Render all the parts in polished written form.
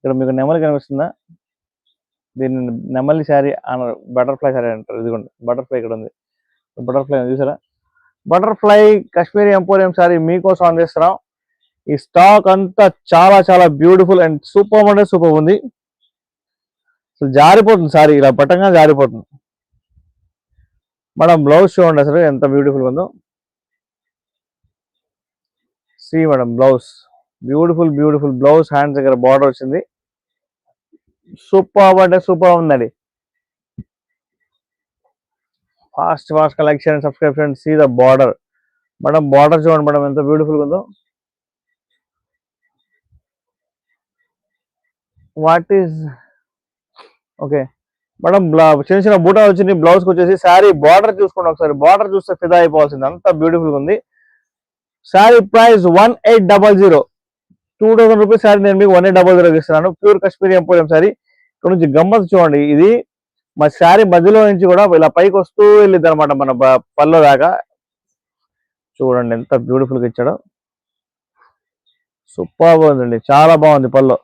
ఇక్కడ మీకు నెమలి కనిపిస్తుందా? దీన్ని నెమలి శారీ అన్నారు, బటర్ఫ్లై శారీ అంటారు. ఇదిగోండి బటర్ఫ్లై ఇక్కడ ఉంది, బటర్ఫ్లై చూసారా? బటర్ఫ్లై కాశ్మీరీ ఎంపోరియం శారీ మీకోసం అందిస్తున్నాం. ఈ స్టాక్ అంతా చాలా చాలా బ్యూటిఫుల్ అండ్ సూపర్ అంటే సూపర్ ఉంది. అసలు జారిపోతుంది శారీ, ఇలా పట్టంగా జారిపోతుంది. మేడం బ్లౌజ్ చూడండి అసలు ఎంత బ్యూటిఫుల్ ఉందో. See madam blouse, beautiful beautiful blouse, hands దగ్గర బార్డర్ వచ్చింది. సూపర్ అంటే సూపర్ ఉందండి. Fast collection, subscription, see the border. Madam border చూడండి మేడం ఎంత బ్యూటిఫుల్ ఉందో. వాట్ ఈస్ ఓకే మేడం, చిన్న చిన్న బూటా వచ్చింది బ్లౌజ్కి వచ్చేసి. శారీ బార్డర్ చూసుకోండి ఒకసారి, బార్డర్ చూస్తే ఫిదా అయిపోవాల్సింది, అంత బ్యూటిఫుల్ ఉంది. శారీ ప్రైస్ 1800, 2000 రూపీస్ శారీ నేను మీకు 1800 ఇస్తున్నాను. Pure Kashmiri emporium sari. ఇక్కడ నుంచి గమ్మత్ చూడండి, ఇది మా శారీ మధ్యలో నుంచి కూడా ఇలా పైకి వస్తూ వెళ్ళింది అనమాట మన పల్లో దాకా. చూడండి ఎంత బ్యూటిఫుల్ గా ఇచ్చాడో, సూపర్ బాగుందండి, చాలా బాగుంది పల్లో.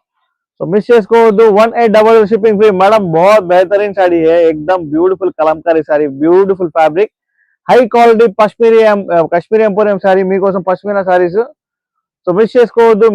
तो मिस చేసుకోవద్దు. 1800 షిప్పింగ్ ఫ్రీ. మేడం बहुत बेहतरीन साड़ी है, एकदम beautiful Kalamkari sari, beautiful fabric, high quality Kashmiri emporium sorry మీకోసం పష్మినా సారీస్. సో మిస్ చేసుకోవద్దు.